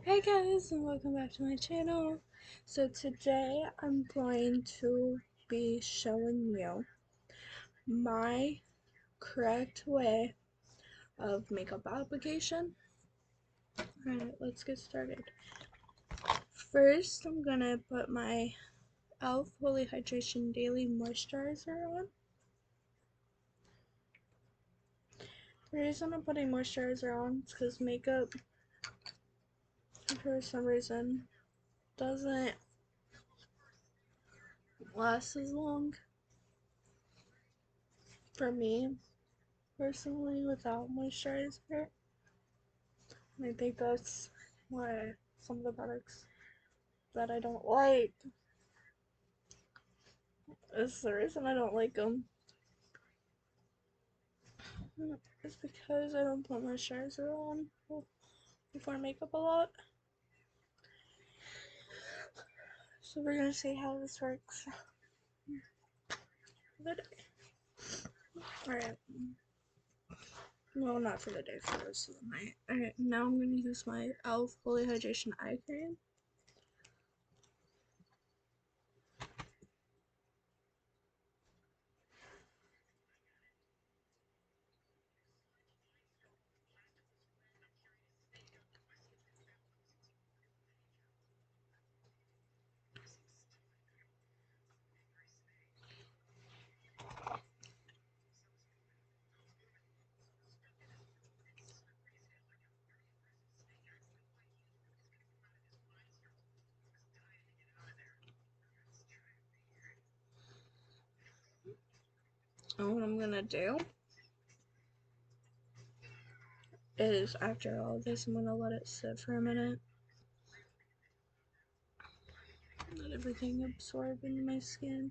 Hey guys, and welcome back to my channel. So today I'm going to be showing you my correct way of makeup application. Alright, let's get started. First, I'm gonna put my e.l.f. Holy Hydration Daily Moisturizer on. The reason I'm putting moisturizer on is because makeup, for some reason, doesn't last as long for me personally without moisturizer. And I think that's why some of the products that I don't like is the reason I don't like them. It's because I don't put moisturizer on before makeup a lot. So we're gonna see how this works for the day. Alright. Well, not for the day, for the rest of the night. Alright, now I'm gonna use my e.l.f. Holy Hydration Eye Cream. And what I'm gonna do is, after all this, I'm gonna let it sit for a minute. Let everything absorb into my skin.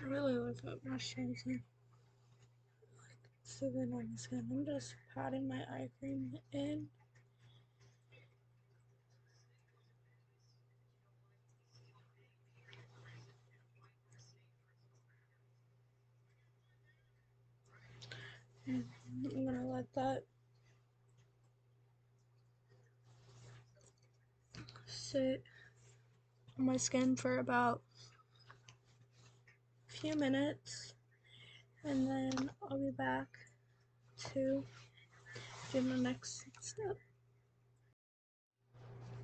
I really like that moisturizer. So then on the skin, I'm just patting my eye cream in. And I'm gonna let that sit on my skin for about a few minutes, and then I'll be back to do the next step.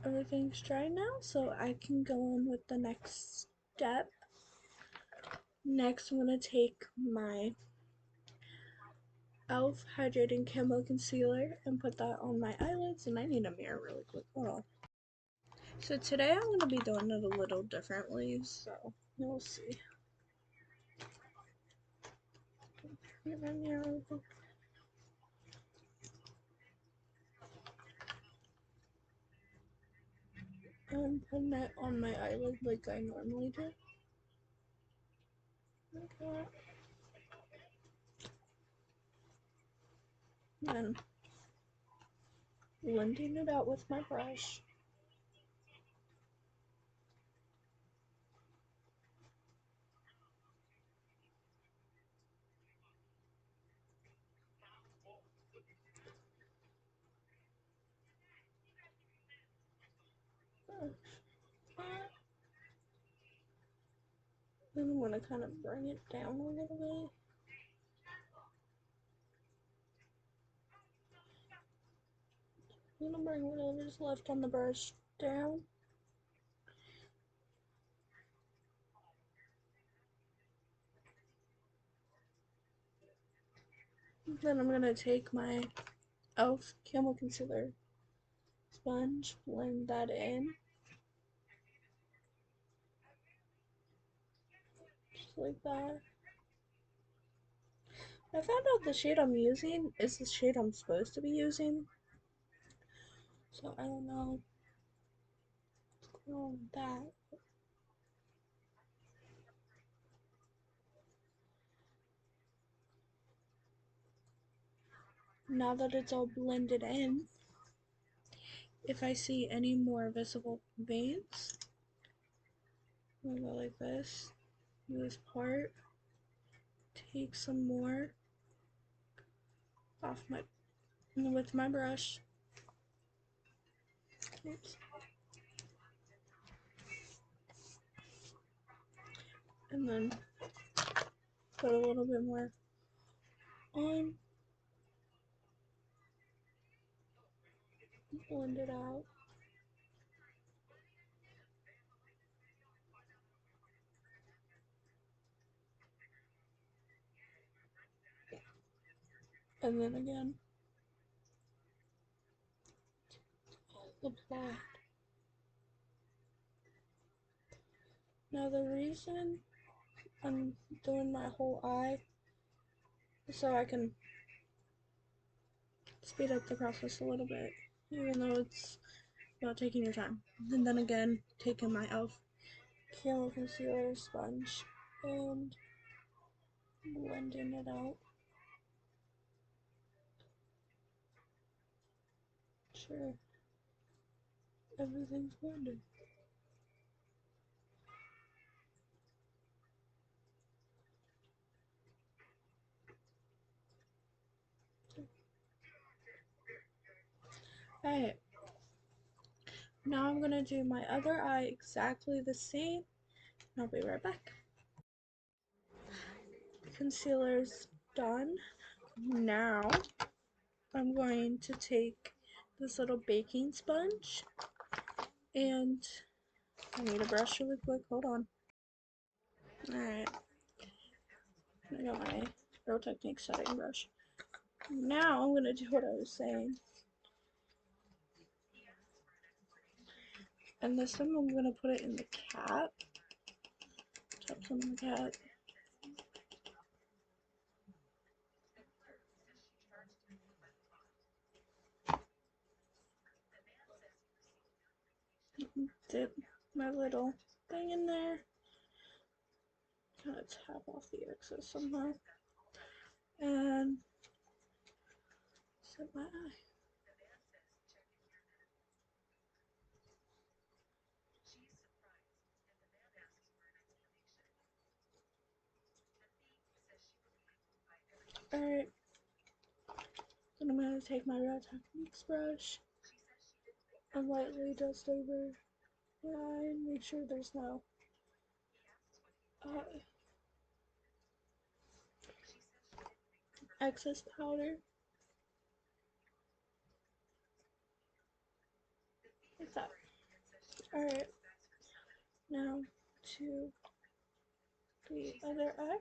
Everything's dry now, so I can go on with the next step. Next, I'm gonna take my e.l.f. Hydrating Camo Concealer and put that on my eyelids, and I need a mirror really quick. Hold on. So today I'm gonna be doing it a little differently, so we'll see. Get my mirror really quick. I'm putting it on my eyelid like I normally do. Okay. Then blending it out with my brush. Then I'm gonna kind of bring it down a little bit. I'm gonna bring whatever's left on the brush down. Then I'm gonna take my e.l.f. Camo Concealer sponge, blend that in. Just like that. I found out the shade I'm using is the shade I'm supposed to be using. So I don't know what's going on with that. Now that it's all blended in, if I see any more visible veins, I'm gonna go like this part, take some more off my with my brush. Oops. And then put a little bit more on, blend it out. And then again, apply. Now the reason I'm doing my whole eye is so I can speed up the process a little bit, even though it's about taking your time. And then again, taking my e.l.f. Camo Concealer sponge and blending it out. Sure, everything's blended. Alright, now I'm gonna do my other eye exactly the same, and I'll be right back. Concealer's done. Now I'm going to take this little baking sponge, and I need a brush really quick. Hold on. Alright, I got my Real Technique setting brush. Now I'm gonna do what I was saying. And this time I'm gonna put it in the cap. Tap some in the cap. Dip my little thing in there. Kind of tap off the excess somehow. And set my eye. Alright. Then I'm going to take my Real Techniques brush and lightly dust over the eye and make sure there's no excess powder. Like that. Alright. Now to the other eye.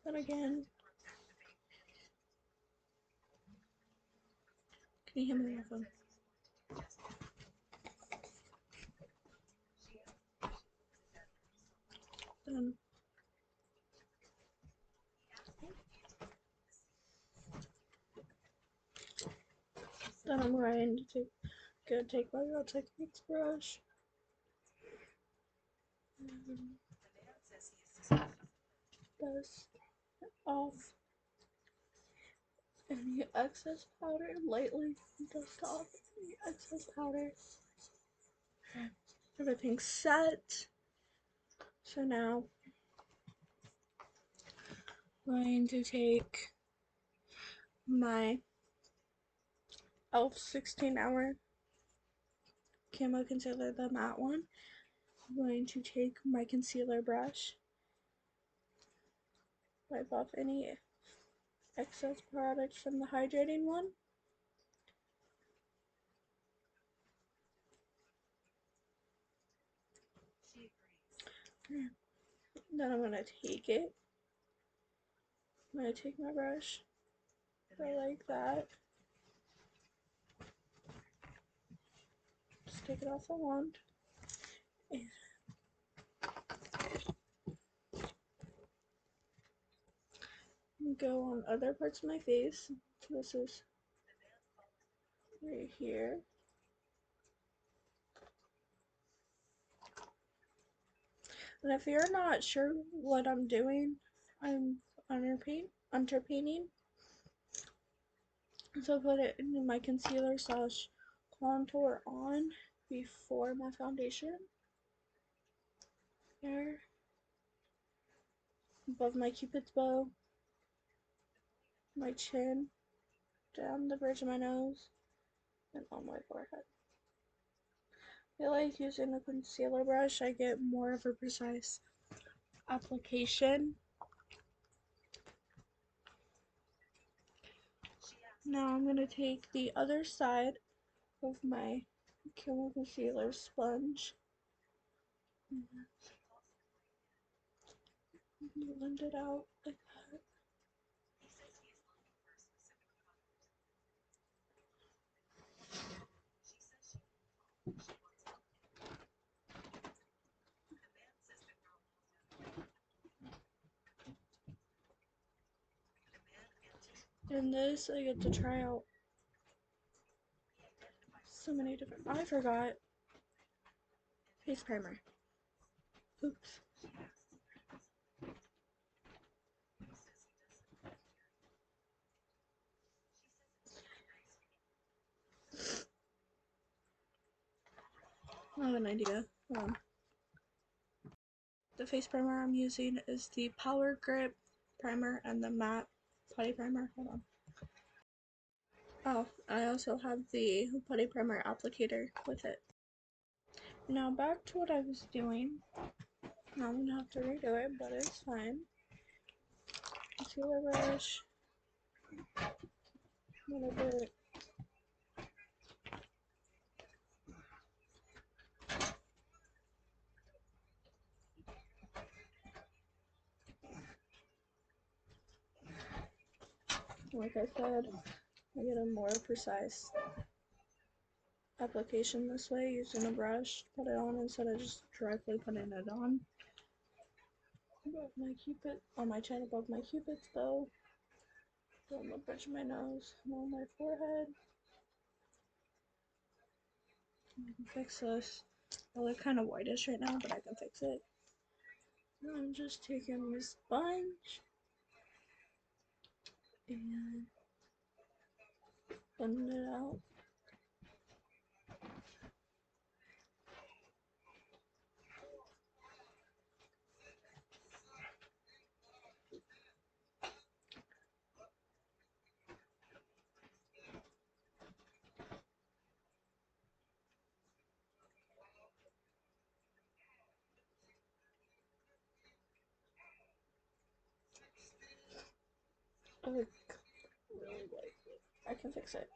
Then again, can you hear me on my phone? Then I'm going to take my Real Techniques brush and dust off any excess powder, lightly dust off any excess powder. Everything's set. So now I'm going to take my e.l.f. 16-hour Camo Concealer, the matte one. I'm going to take my concealer brush, wipe off any excess product from the hydrating one. Then I'm going to take it. I'm going to take my brush, go like that. Just take it off the wand. And go on other parts of my face. This is right here. And if you're not sure what I'm doing, I'm underpainting. So I put it in my concealer / contour on before my foundation. There. Above my cupid's bow, my chin, down the bridge of my nose, and on my forehead. I feel like using a concealer brush, I get more of a precise application. Now I'm going to take the other side of my concealer sponge and blend it out like that. And this, I get to try out so many different. I forgot face primer. Oops. I have an idea. The face primer I'm using is the Power Grip primer and the matte putty primer. Hold on. Oh, I also have the putty primer applicator with it. Now back to what I was doing. Now I'm gonna have to redo it, but it's fine. Concealer brush. A little bit. Like I said, I get a more precise application this way using a brush. Put it on instead of just directly putting it on. Above my cupid, on my chin, above my cupid's bow. On the bridge of my nose, and on my forehead. I can fix this. I look kind of whitish right now, but I can fix it. Now I'm just taking my sponge and blending it out. I look really white. I can fix it.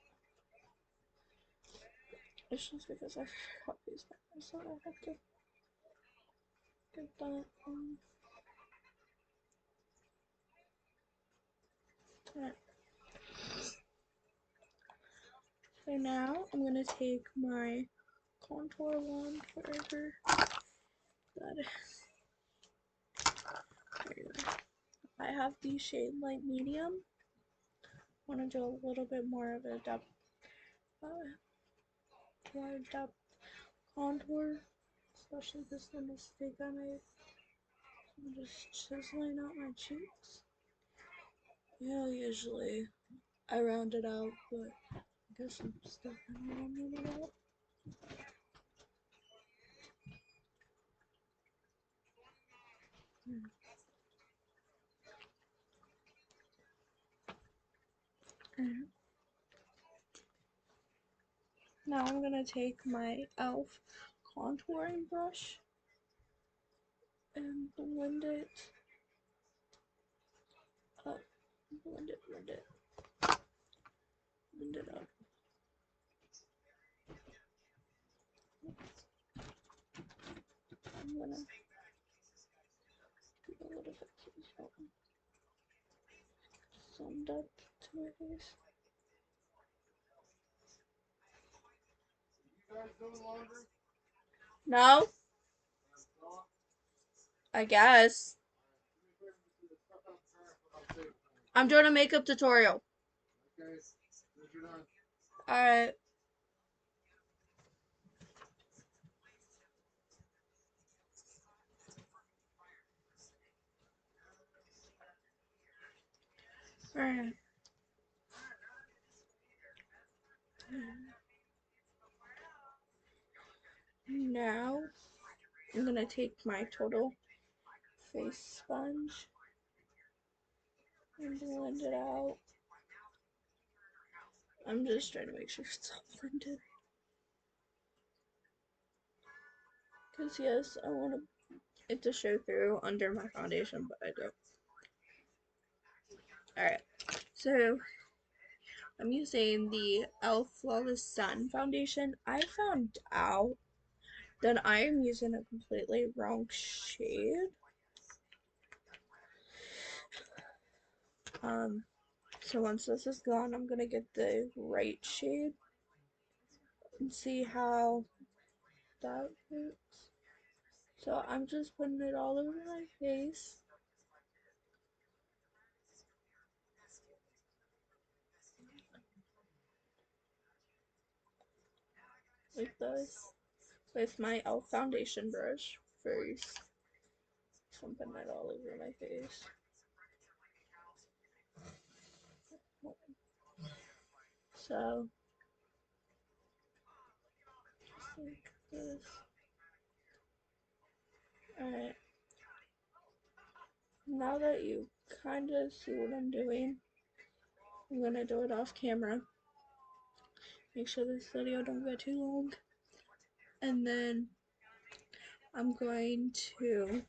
It's just because I forgot these buttons, so I have to get that on. Alright. So now I'm gonna take my contour wand, wherever that is. There you go. I have the shade light medium. I want to do a little bit more of a depth, more depth contour, especially this little mistake I made. I'm just chiseling out my cheeks. Yeah, usually I round it out, but I guess I'm still kind of rounding it out. Now I'm gonna take my e.l.f. contouring brush and blend it up. Blend it up. I'm gonna do a little bit of some depth to my face. No? I guess. I'm doing a makeup tutorial. Alright. Alright. Now I'm gonna take my total face sponge and blend it out. I'm just trying to make sure it's all blended. Because yes, I want it to show through under my foundation, but I don't. Alright, so I'm using the e.l.f. Flawless Satin Foundation. I found out that I am using a completely wrong shade. So once this is gone, I'm gonna get the right shade and see how that works. So I'm just putting it all over my face. Like this. With my e.l.f. foundation brush first. So I'm putting it all over my face. So, just like this. Alright. Now that you kind of see what I'm doing, I'm going to do it off camera. Make sure this video don't get too long. And then I'm going to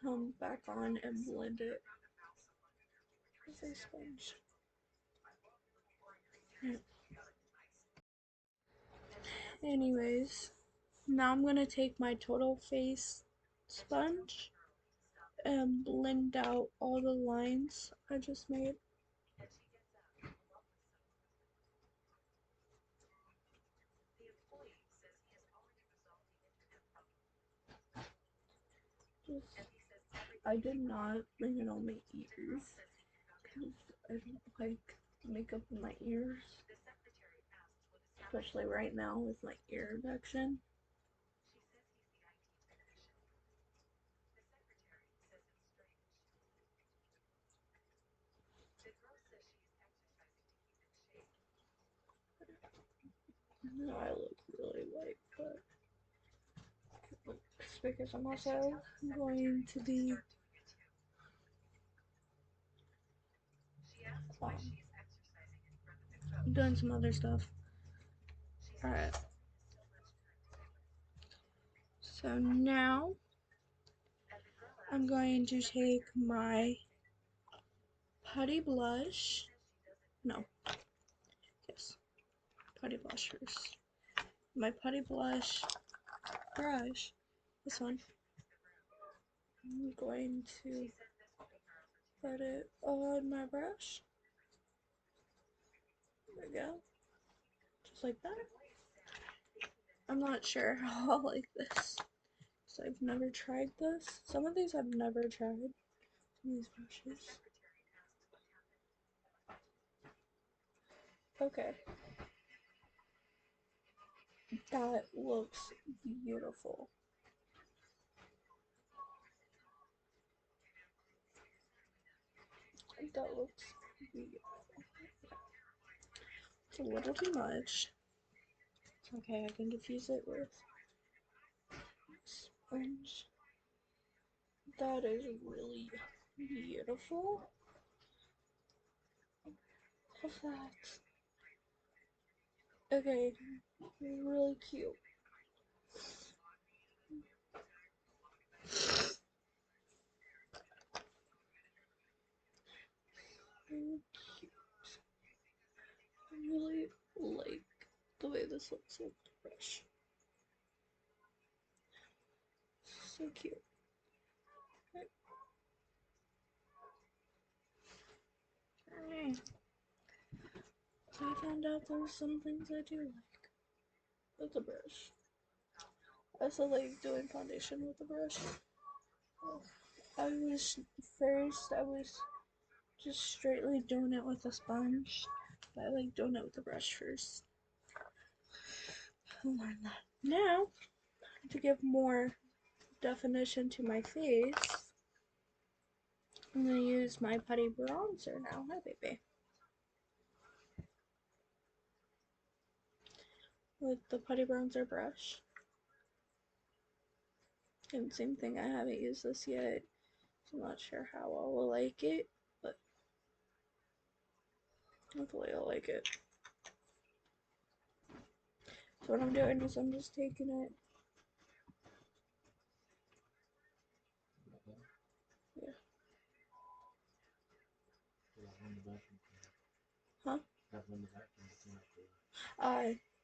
come back on and blend it with a sponge. Anyways, now I'm going to take my total face sponge and blend out all the lines I just made. I did not bring it on my ears because I don't like makeup in my ears, especially right now with my ear infection. No, I look really white, but it's because I'm also going to be doing some other stuff. Alright. So now I'm going to take my putty blush. No. Yes. Putty blush first. My putty blush brush. This one. I'm going to put it on my brush. There we go. Just like that. I'm not sure how I like this. So I've never tried this. Some of these I've never tried. These brushes. Okay. That looks beautiful. That looks beautiful. It's a little too much. It's okay, I can diffuse it with sponge. That is really beautiful. Love that. Okay, really cute. Really cute. I really like the way this looks with the brush. So cute. Alright. So I found out there's some things I do like with the brush. I also like doing foundation with the brush. I was just straightly doing it with a sponge. But I like doing it with the brush first. I learned that. Now, to give more definition to my face, I'm going to use my Putty Bronzer now. Hi, baby. With the Putty Bronzer brush. And same thing, I haven't used this yet, so I'm not sure how I will like it, but hopefully I'll like it. So what I'm doing is I'm just taking it. Yeah. Huh?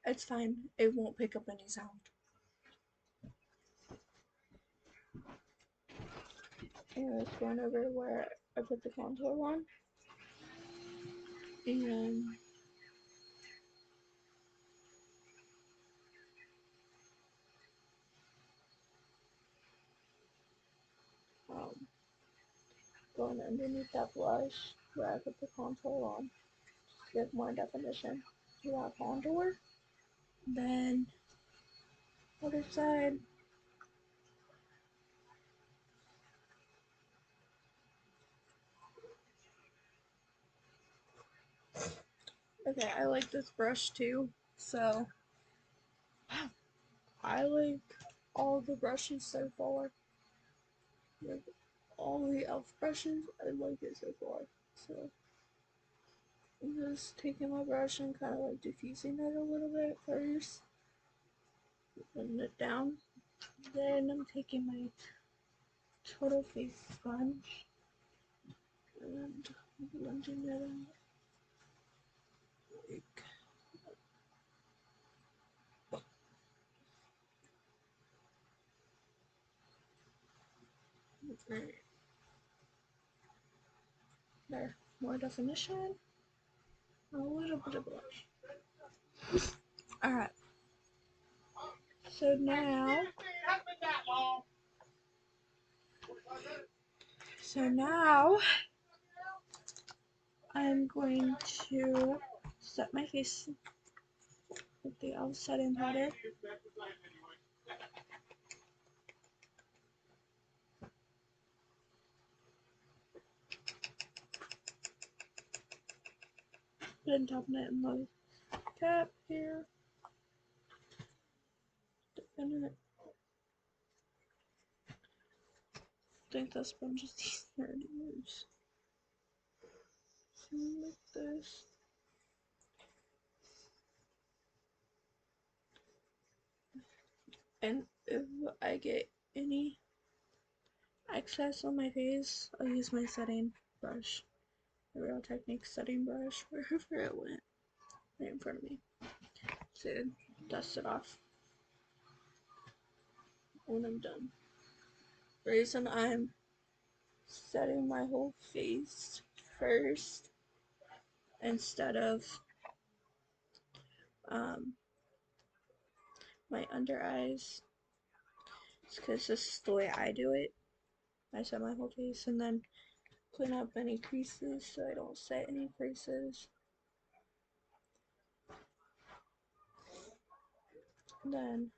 It's fine. It won't pick up any sound. And it's going over where I put the contour on. And going underneath that blush where I put the contour on to get more definition to that contour. Then other side. Okay, I like this brush too, so I like all the brushes so far. Like all the e.l.f. brushes, I like it so far. So I'm just taking my brush and kind of like diffusing it a little bit first, putting it down. Then I'm taking my Total Face sponge and blending it out. Right there, more definition, a little bit of blush. Alright, so now I'm going to set my face with the e.l.f. setting powder. Then topping it in the cap here. Dipping it. I think the sponge is easier to use. So like this. And if I get any excess on my face, I'll use my setting brush. The Real Technique setting brush, wherever it went, right in front of me. To dust it off when I'm done. The reason I'm setting my whole face first instead of my under eyes is because this is the way I do it. I set my whole face and then clean up any creases so I don't set any creases. Then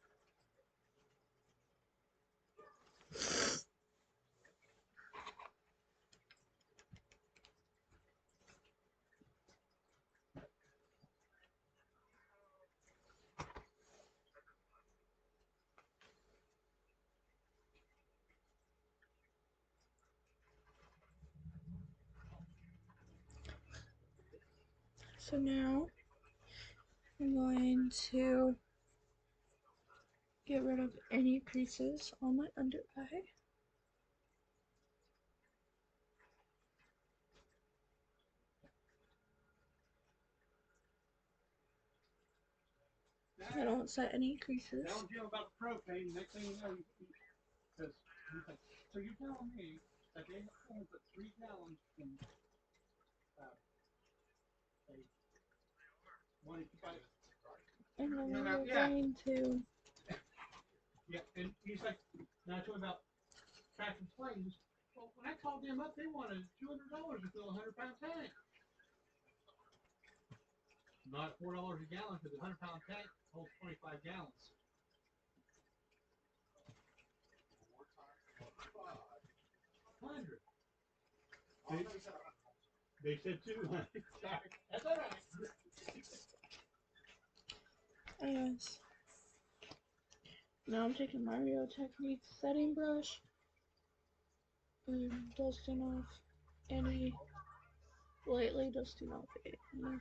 so now I'm going to get rid of any creases on my under eye. I don't set any creases. Telling Jim about the propane, next thing you know, because so you're telling me that they only put 3 gallons in a 185. And then No, we're yeah. going to Yeah, and he's like, now I told him about Tractor Flames. Well, when I called them up, they wanted $200 to fill a 100-pound tank. Not $4 a gallon because the 100-pound tank holds 25 gallons. 100. They said 200. That's all right. Anyways, now I'm taking my Real Technique setting brush and dusting off any, lightly dusting off any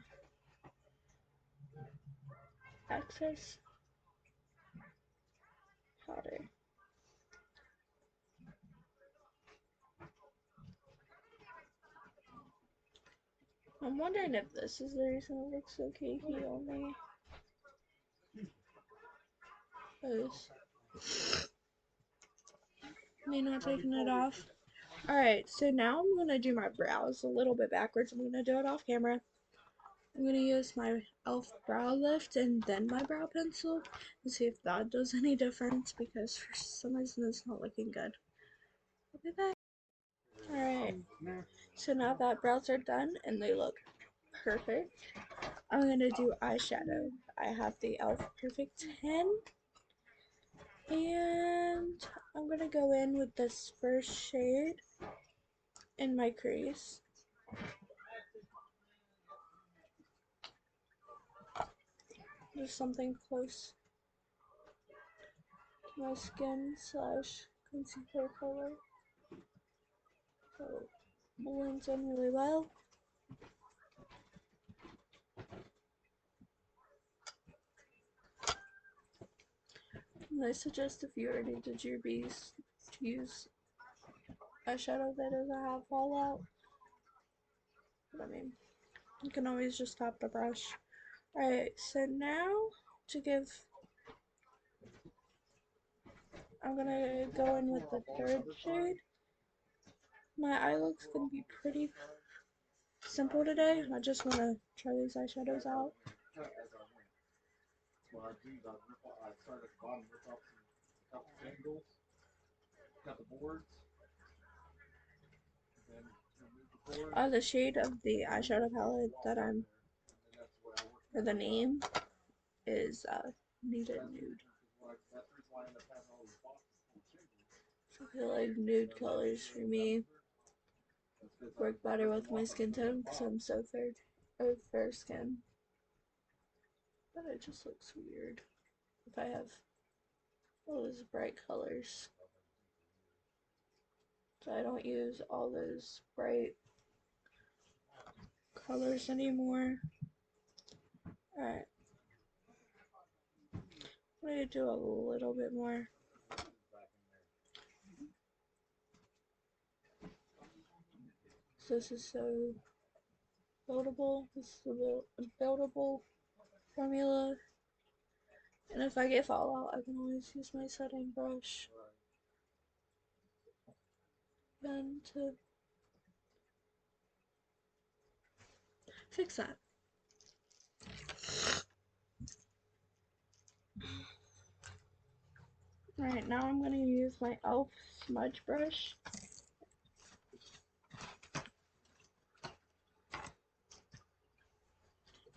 excess powder. I'm wondering if this is the reason it looks so cakey on me. Me not taking it off. Alright, so now I'm going to do my brows a little bit backwards. I'm going to do it off camera. I'm going to use my e.l.f. brow lift and then my brow pencil and see if that does any difference, because for some reason it's not looking good. I'll be back. Alright, so now that brows are done and they look perfect, I'm going to do eyeshadow. I have the e.l.f. Perfect 10. And I'm going to go in with this first shade in my crease. Just something close to my skin slash concealer color. So it blends in really well. And I suggest if you already did your B's to use eyeshadow that doesn't have fallout. But I mean, you can always just tap the brush. Alright, so now to give, I'm gonna go in with the third shade. My eye look's gonna be pretty simple today. I just want to try these eyeshadows out. The shade of the eyeshadow palette that or the name is Needed Nude. So I feel like nude colors for me work better with my skin tone because I'm so fair skin. But it just looks weird if I have all those bright colors. So I don't use all those bright colors anymore. Alright. I'm going to do a little bit more. So this is so buildable. This is a buildable formula. And if I get fallout, I can always use my setting brush then to fix that. Alright, now I'm going to use my e.l.f. smudge brush.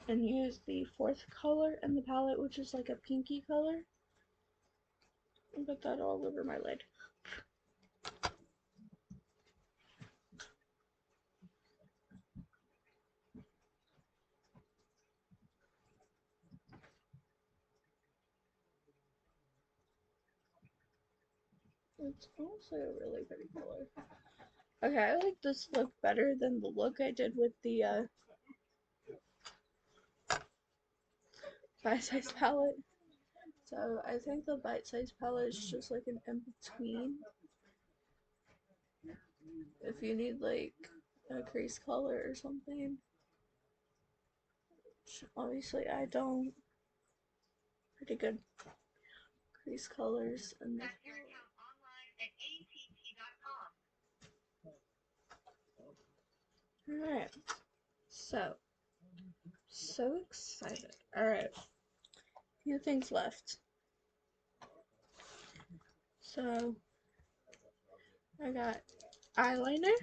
And use the fourth color in the palette, which is like a pinky color. And put that all over my lid. It's honestly a really pretty color. Okay, I like this look better than the look I did with the Bite Size palette. So I think the Bite Size palette is just like an in-between. If you need like a crease color or something. Which obviously I don't. Pretty good crease colors and alright. So excited. Alright. Few things left. So I got eyeliner.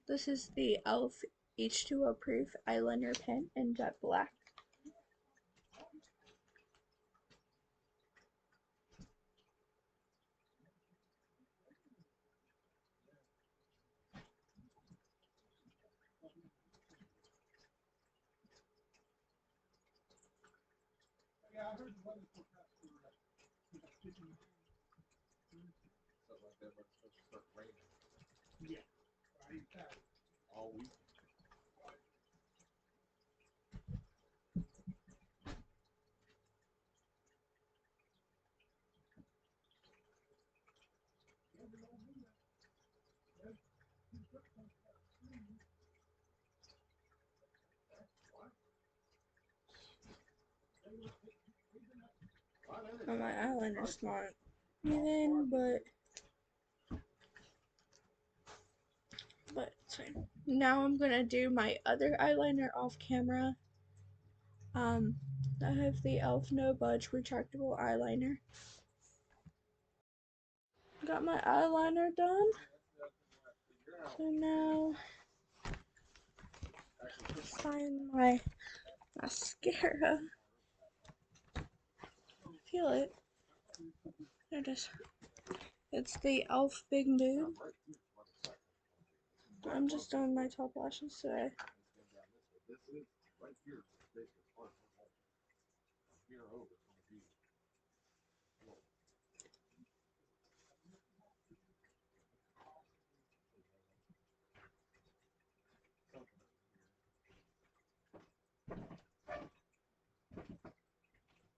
This is the e.l.f. H2O Proof eyeliner pen in jet black. Yeah, I heard the weather forecast for like 50. Something like that, but it's supposed to start raining Yeah. Right. Saturday. all week. Oh, my eyeliner's not even, but it's fine. Now I'm gonna do my other eyeliner off camera. I have the e.l.f. No Budge retractable eyeliner. Got my eyeliner done. So now find my mascara. Feel it. There it is. It's the e.l.f. Big Nude. I'm just doing my top lashes today. This is right here. Basically, here over. It's gonna be.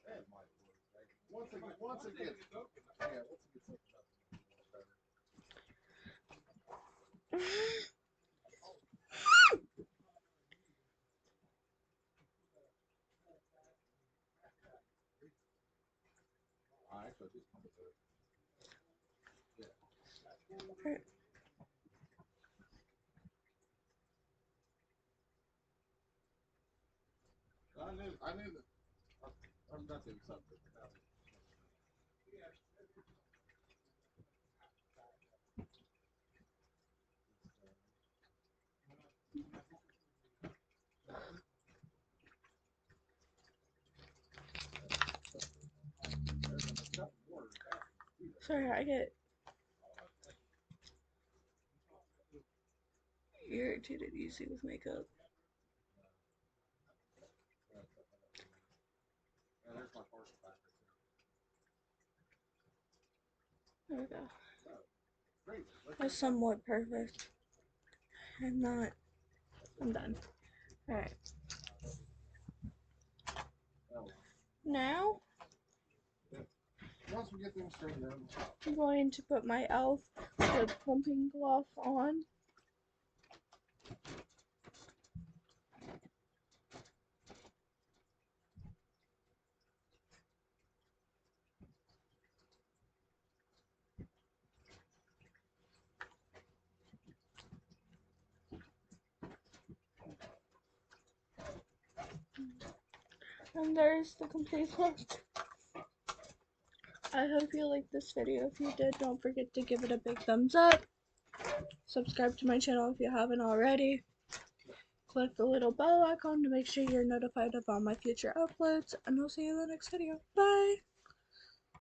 That might work. Once it gets, yeah, once it gets something up, better. Actually, just come to yeah. I knew that. I'm not doing something. Sorry, I get irritated easy with makeup. There we go. That's somewhat perfect. I'm not. I'm done. Alright. Now, Once we get things straightened out, I'm going to put my e.l.f. Lip Plumping Gloss on. And there's the complete look. I hope you liked this video. If you did, don't forget to give it a big thumbs up. Subscribe to my channel if you haven't already. Click the little bell icon to make sure you're notified of all my future uploads. And I'll see you in the next video. Bye!